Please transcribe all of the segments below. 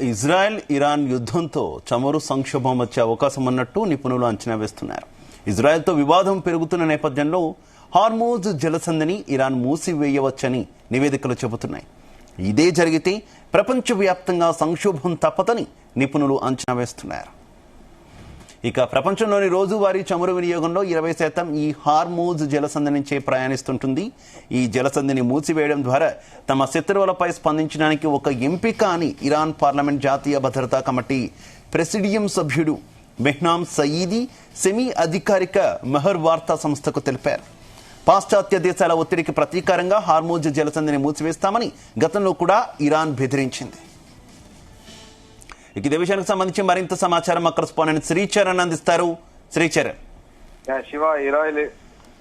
Israel Iran యుద్ధంతో చమురు సంక్షోభం వచ్చే అవకాశం ఉన్నట్టు నిపుణులు అంచనా వేస్తున్నారు. ఇజ్రాయెల్తో వివాదం పెరుగుతున్న నేపథ్యంలో హార్మోజ్ జలసంధిని ఇరాన్ మూసివేయవచ్చని నివేదికలు చెబుతున్నాయి. ఇదే జరిగితే ప్రపంచవ్యాప్తంగా సంక్షోభం తప్పదని నిపుణులు అంచనా వేస్తున్నారు. ఇక ప్రపంచంలోని రోజువారీ చమురు వినియోగంలో 20% ఈ హార్మోజ్ జలసంధి నుంచే ప్రయాణిస్తుంటుంది. ఈ జలసంధిని మూసివేయడం ద్వారా తమ శత్రువులపై స్పందించడానికి ఒక ఎంపిక అని ఇరాన్ పార్లమెంట్ జాతీయ భద్రతా కమిటీ ప్రెసిడియం సభ్యుడు మెహ్నామ్ సయీదీ సెమీ అధికారిక మెహర్ వార్తా సంస్థకు తెలిపారు. పాశ్చాత్య దేశాల ఒత్తిడికి ప్రతీకారంగా హార్మోజ్ జలసంధిని మూసివేస్తామని గతంలో కూడా ఇరాన్ బెదిరించింది. ఇదే విషయానికి సంబంధించి మరింత సమాచారం మా కరెస్పాండెంట్ శ్రీచరణ్ అందిస్తారు. శ్రీచరణ్. శివ,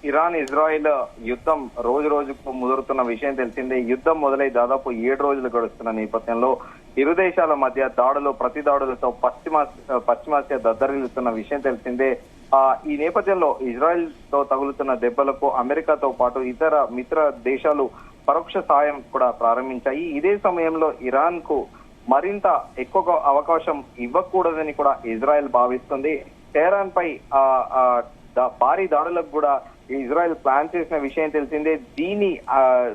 ఇరాన్ ఇజ్రాయిల్ యుద్ధం రోజు రోజుకు ముదురుతున్న విషయం తెలిసిందే. యుద్ధం మొదలై దాదాపు 7 రోజులు గడుస్తున్న నేపథ్యంలో ఇరు దేశాల మధ్య ప్రతి దాడులతో పశ్చిమాసియా దద్దరిల్లుతున్న విషయం తెలిసిందే. ఈ నేపథ్యంలో ఇజ్రాయెల్ తో తగులుతున్న దెబ్బలకు అమెరికాతో పాటు ఇతర మిత్ర దేశాలు పరోక్ష సాయం కూడా ప్రారంభించాయి. ఇదే సమయంలో ఇరాన్ కు మరింత ఎక్కువ అవకాశం ఇవ్వకూడదని కూడా ఇజ్రాయెల్ భావిస్తుంది. టెహరాన్ పై భారీ దాడులకు కూడా ఇజ్రాయెల్ ప్లాన్ చేసిన విషయం తెలిసిందే. దీని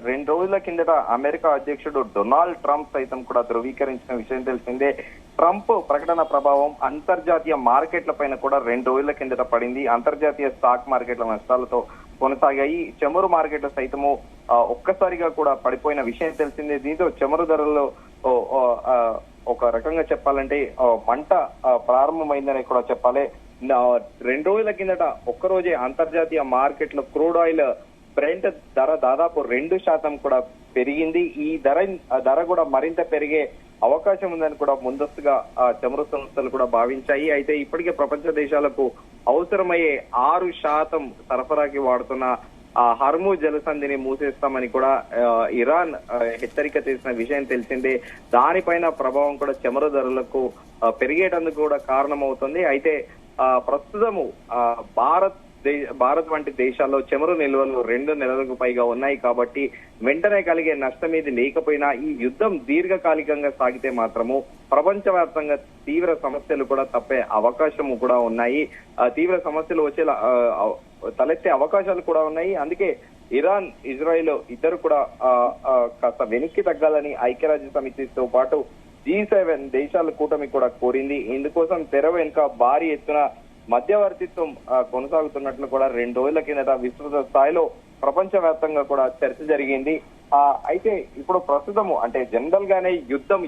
2 రోజుల కిందట అమెరికా అధ్యక్షుడు డొనాల్డ్ ట్రంప్ సైతం కూడా ధృవీకరించిన విషయం తెలిసిందే. ట్రంప్ ప్రకటన ప్రభావం అంతర్జాతీయ మార్కెట్ల పైన కూడా 2 రోజుల కిందట పడింది. అంతర్జాతీయ స్టాక్ మార్కెట్ల నష్టాలతో కొనసాగాయి. చమురు మార్కెట్ల సైతము ఒక్కసారిగా కూడా పడిపోయిన విషయం తెలిసిందే. దీంతో చమురు ధరల్లో ఒక రకంగా చెప్పాలంటే మంట ప్రారంభమైందని కూడా చెప్పాలి. 2 రోజుల కిందట ఒక్కరోజే అంతర్జాతీయ మార్కెట్ లో క్రూడ్ ఆయిల్ బ్రెంట్ ధర దాదాపు 2% కూడా పెరిగింది. ఈ ధర కూడా మరింత పెరిగే అవకాశం ఉందని కూడా ముందస్తుగా చమురు సంస్థలు కూడా భావించాయి. అయితే ఇప్పటికే ప్రపంచ దేశాలకు అవసరమయ్యే 6% సరఫరాకి వాడుతున్న హార్మూజ్ జలసంధిని మూసేస్తామని కూడా ఇరాన్ హెచ్చరిక చేసిన విషయం తెలిసిందే. దానిపైన ప్రభావం కూడా చమురు ధరలకు పెరిగేటందుకు కూడా కారణమవుతుంది. అయితే ప్రస్తుతము భారత్ వంటి దేశాల్లో చమురు నిల్వలు 2 నెలలకు పైగా ఉన్నాయి కాబట్టి వెంటనే కలిగే నష్టం ఏది లేకపోయినా ఈ యుద్ధం దీర్ఘకాలికంగా సాగితే మాత్రము ప్రపంచవ్యాప్తంగా తీవ్ర సమస్యలు కూడా తప్పే అవకాశము కూడా ఉన్నాయి. తీవ్ర సమస్యలు వచ్చేలా తలెత్తే అవకాశాలు కూడా ఉన్నాయి. అందుకే ఇరాన్ ఇజ్రాయిల్ ఇద్దరు కూడా కాస్త వెనక్కి తగ్గాలని ఐక్యరాజ్య సమితితో పాటు G7 దేశాల కూటమి కూడా కోరింది. ఇందుకోసం తెర వెనుక భారీ ఎత్తున మధ్యవర్తిత్వం కొనసాగుతున్నట్లు కూడా 2 రోజుల కిందట విస్తృత స్థాయిలో ప్రపంచవ్యాప్తంగా కూడా చర్చ జరిగింది. అయితే ఇప్పుడు ప్రస్తుతము అంటే జనరల్ గానే యుద్ధం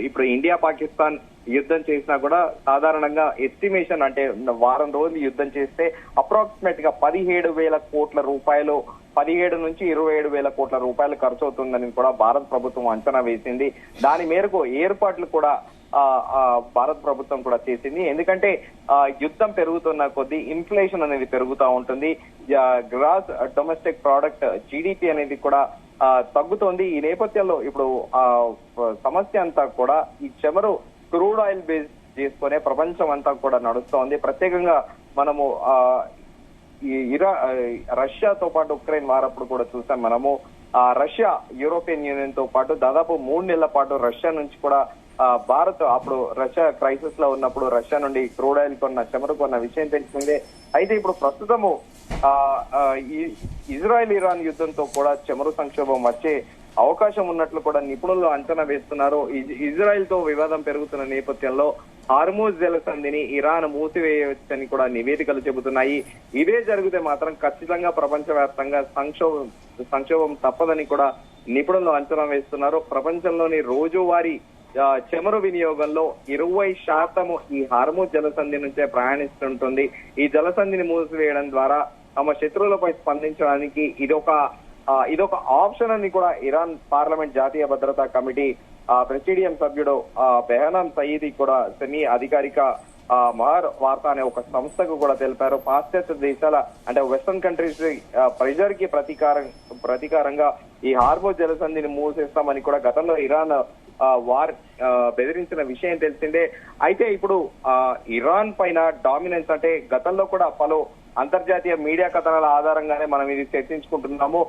ఇప్పుడు ఇండియా పాకిస్తాన్ యుద్ధం చేసినా కూడా సాధారణంగా ఎస్టిమేషన్ అంటే వారం రోజులు యుద్ధం చేస్తే అప్రాక్సిమేట్ గా 17,000 కోట్ల రూపాయలు 17 నుంచి 27,000 కోట్ల రూపాయలు ఖర్చు అవుతుందని కూడా భారత ప్రభుత్వం అంచనా వేసింది. దాని మేరకు ఏర్పాట్లు కూడా భారత ప్రభుత్వం కూడా చేసింది. ఎందుకంటే యుద్ధం పెరుగుతున్న కొద్దీ ఇన్ఫ్లేషన్ అనేది పెరుగుతూ ఉంటుంది. గ్రాస్ డొమెస్టిక్ ప్రోడక్ట్ GDP అనేది కూడా తగ్గుతోంది. ఈ నేపథ్యంలో ఇప్పుడు సమస్య అంతా కూడా ఈ చమురు క్రూడ్ ఆయిల్ బేస్ చేసుకునే ప్రపంచం అంతా కూడా నడుస్తోంది. ప్రత్యేకంగా మనము రష్యాతో పాటు ఉక్రెయిన్ వారప్పుడు కూడా చూసాం. మనము రష్యా యూరోపియన్ యూనియన్ తో పాటు దాదాపు 3 నెలల పాటు రష్యా నుంచి కూడా భారత్ అప్పుడు రష్యా క్రైసిస్ లో ఉన్నప్పుడు రష్యా నుండి క్రూడ్ ఆయిల్ చమురు కొన్న విషయం తెలిసిందే. అయితే ఇప్పుడు ప్రస్తుతము ఇజ్రాయెల్ ఇరాన్ యుద్ధంతో కూడా చమురు సంక్షోభం వచ్చే అవకాశం ఉన్నట్లు కూడా నిపుణులు అంచనా వేస్తున్నారు. ఇజ్రాయెల్ తో వివాదం పెరుగుతున్న నేపథ్యంలో హార్మూజ్ జలసంధిని ఇరాన్ మూసివేయవచ్చని కూడా నివేదికలు చెబుతున్నాయి. ఇదే జరిగితే మాత్రం ఖచ్చితంగా ప్రపంచవ్యాప్తంగా సంక్షోభం తప్పదని కూడా నిపుణులు అంచనా వేస్తున్నారు. ప్రపంచంలోని రోజువారీ చమురు వినియోగంలో 20% ఈ హార్మూజ్ జలసంధి నుంచే ప్రయాణిస్తుంటుంది. ఈ జలసంధిని మూసివేయడం ద్వారా తమ శత్రువులపై స్పందించడానికి ఇదొక ఆప్షన్ అని కూడా ఇరాన్ పార్లమెంట్ జాతీయ భద్రతా కమిటీ ప్రెసిడియం సభ్యుడు మెహ్నామ్ సయీదీ కూడా సెమీ అధికారిక మహర్ వార్తా అనే ఒక సంస్థకు కూడా తెలిపారు. పాశ్చాత్య దేశాల అంటే వెస్టర్న్ కంట్రీస్ ప్రెజర్ కి ప్రతీకారంగా ఈ హార్మూజ్ జలసంధిని మూసేస్తామని కూడా గతంలో ఇరాన్ బెదిరించిన విషయం తెలిసిందే. అయితే ఇప్పుడు ఇరాన్ పైన డామినెన్స్ అంటే గతంలో కూడా పలు అంతర్జాతీయ మీడియా కథనాల ఆధారంగానే మనం ఇది చర్చించుకుంటున్నాము.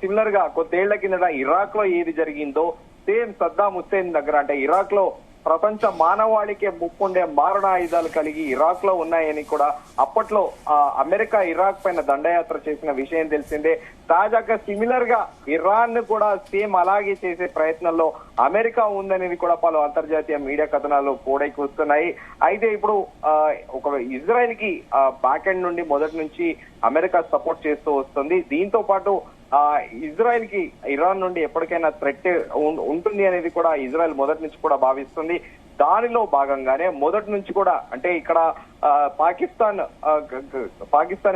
సిమిలర్ గా కొద్దేళ్ల కిందట ఇరాక్ లో ఏది జరిగిందో సేమ్ సద్దాం హుస్సేన్ దగ్గర అంటే ఇరాక్ లో ప్రపంచ మానవాళికే ముప్పుండే మారణ ఆయుధాలు కలిగి ఇరాక్ లో ఉన్నాయని కూడా అప్పట్లో అమెరికా ఇరాక్ పైన దండయాత్ర చేసిన విషయం తెలిసిందే. తాజాగా సిమిలర్ గా ఇరాన్ కూడా సేమ్ అలాగే చేసే ప్రయత్నంలో అమెరికా ఉందనేది కూడా పలు అంతర్జాతీయ మీడియా కథనాలు కూడైకొస్తున్నాయి. అయితే ఇప్పుడు ఒక ఇజ్రాయెల్ కి బ్యాక్ ఎండ్ నుండి మొదటి నుంచి అమెరికా సపోర్ట్ చేస్తూ వస్తుంది. దీంతో పాటు ఇజ్రాయెల్ కి ఇరాన్ నుండి ఎప్పటికైనా థ్రెట్ ఉంటుంది అనేది కూడా ఇజ్రాయెల్ మొదటి నుంచి కూడా భావిస్తుంది. దానిలో భాగంగానే మొదటి నుంచి కూడా అంటే ఇక్కడ పాకిస్తాన్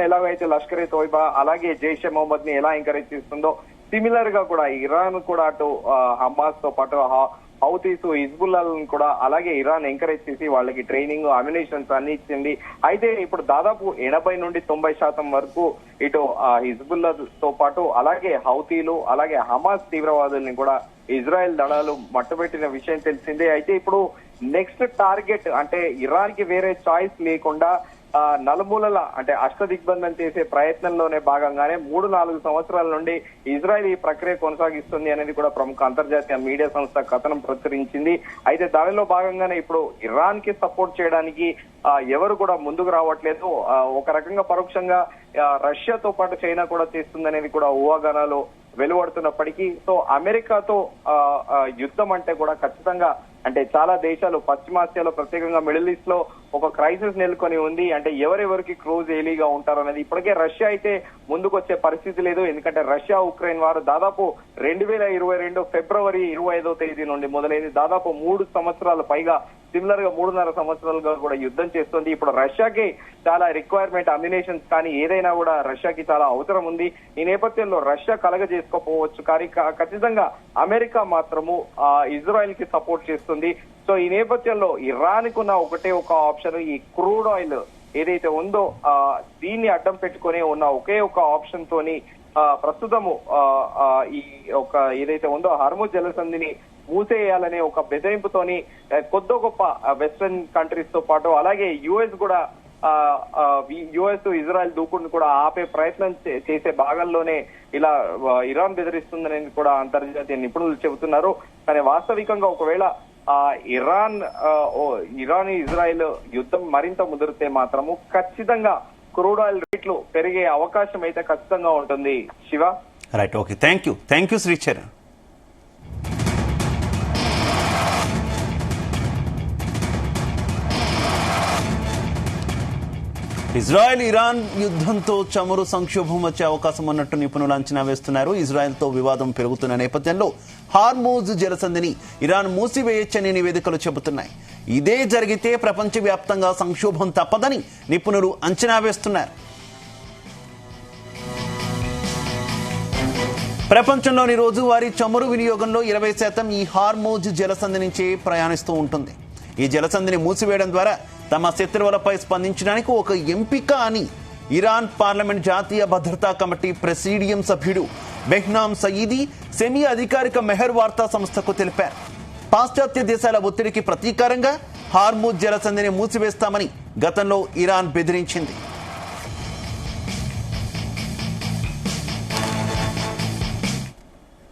ఎలాగైతే లష్కర్ ఏ తోయిబా అలాగే జైషే మొహమ్మద్ ని ఎలా ఎంకరేజ్ చేస్తుందో సిమిలర్ గా కూడా ఇరాన్ కూడా అటు హమాస్ తో పాటు హౌతీస్ హిజ్బుల్లాలను కూడా అలాగే ఇరాన్ ఎంకరేజ్ చేసి వాళ్ళకి ట్రైనింగ్ అమ్యునిషన్స్ అన్ని ఇచ్చింది. అయితే ఇప్పుడు దాదాపు 80 నుండి 90% వరకు ఇటు హిజ్బుల్లాతో పాటు అలాగే హౌతీలు అలాగే హమాస్ తీవ్రవాదుల్ని కూడా ఇజ్రాయెల్ దళాలు మట్టుబెట్టిన విషయం తెలిసిందే. అయితే ఇప్పుడు నెక్స్ట్ టార్గెట్ అంటే ఇరాన్ కి వేరే చాయిస్ లేకుండా నలుమూలల అంటే అష్టదిగ్బంధం చేసే ప్రయత్నంలోనే భాగంగానే 3-4 సంవత్సరాల నుండి ఇజ్రాయెల్ ఈ ప్రక్రియ కొనసాగిస్తుంది అనేది కూడా ప్రముఖ అంతర్జాతీయ మీడియా సంస్థ కథనం ప్రచురించింది. అయితే దానిలో భాగంగానే ఇప్పుడు ఇరాన్ కి సపోర్ట్ చేయడానికి ఎవరు కూడా ముందుకు రావట్లేదు. ఒక రకంగా పరోక్షంగా రష్యాతో పాటు చైనా కూడా చేస్తుందనేది కూడా ఊహాగానాలు వెలువడుతున్నప్పటికీ సో అమెరికాతో యుద్ధం అంటే కూడా ఖచ్చితంగా అంటే చాలా దేశాలు పశ్చిమాసియాలో ప్రత్యేకంగా మిడిల్ ఈస్ట్ లో ఒక క్రైసిస్ నెలకొని ఉంది. అంటే ఎవరెవరికి క్లోజ్ ఏలీగా ఉంటారు అనేది ఇప్పటికే రష్యా అయితే ముందుకొచ్చే పరిస్థితి లేదు. ఎందుకంటే రష్యా ఉక్రెయిన్ వారు దాదాపు 2022 ఫిబ్రవరి 25వ తేదీ నుండి మొదలైంది. దాదాపు 3 సంవత్సరాల పైగా సిమిలర్ గా 3.5 సంవత్సరాలుగా కూడా యుద్ధం చేస్తుంది. ఇప్పుడు రష్యాకి చాలా రిక్వైర్మెంట్ అమ్యునేషన్స్ కానీ ఏదైనా కూడా రష్యాకి చాలా అవసరం ఉంది. ఈ నేపథ్యంలో రష్యా కలగజేసుకోకపోవచ్చు కానీ ఖచ్చితంగా అమెరికా మాత్రము ఇజ్రాయెల్ కి సపోర్ట్ చేస్తుంది. సో ఈ నేపథ్యంలో ఇరాన్ కున్న ఒకటే ఒక ఆప్షన్ ఈ క్రూడ్ ఆయిల్ ఏదైతే ఉందో దీన్ని అడ్డం పెట్టుకుని ఉన్న ఒకే ఒక ఆప్షన్ తోని ప్రస్తుతము ఈ ఒక ఏదైతే ఉందో హర్ముజ్ జలసంధిని మూసేయాలనే ఒక బెదిరింపుతోని కొద్ది గొప్ప వెస్ట్రన్ కంట్రీస్ తో పాటు అలాగే యుఎస్ కూడా యుఎస్ ఇజ్రాయెల్ దూకుడును కూడా ఆపే ప్రయత్నం చేసే భాగంలోనే ఇలా ఇరాన్ బెదిరిస్తుందనేది కూడా అంతర్జాతీయ నిపుణులు చెబుతున్నారు. కానీ వాస్తవికంగా ఒకవేళ ఇరాన్ ఇజ్రాయెల్ యుద్ధం మరింత ముదిరితే మాత్రము ఖచ్చితంగా క్రూడ్ ఆయిల్ రేట్లు పెరిగే అవకాశం అయితే ఖచ్చితంగా ఉంటుంది. Shiva right, okay, thank you Sricharan. Israel Iran యుద్ధంతో చమురు సంక్షోభం వచ్చే అవకాశం ఉన్నట్టు నిపుణులు అంచనా వేస్తున్నారు. ఇజ్రాయెల్తో వివాదం పెరుగుతున్న నేపథ్యంలో హార్మూజ్ జలసంధిని ఇరాన్ మూసివేయొచ్చని నివేదికలు చెబుతున్నాయి. ఇదే జరిగితే ప్రపంచవ్యాప్తంగా సంక్షోభం తప్పదని నిపుణులు అంచనా వేస్తున్నారు. ప్రపంచంలోని రోజువారీ చమురు వినియోగంలో 20% ఈ హార్మూజ్ జలసంధి నుంచే ప్రయాణిస్తూ ఉంటుంది. ఈ జలసంధిని మూసివేయడం ద్వారా తమ శత్రువులపై స్పందించడానికి ఒక ఎంపిక అని ఇరాన్ పార్లమెంట్ జాతీయ భద్రతా కమిటీ ప్రెసిడియం సభ్యుడు బెహ్నామ్ సయీదీ సెమీ అధికారిక మెహర్ వార్తా సంస్థకు తెలిపారు. పాశ్చాత్య దేశాల ఒత్తిడికి ప్రతీకారంగా హార్మూజ్ జలసంధిని మూసివేస్తామని గతంలో ఇరాన్ బెదిరించింది.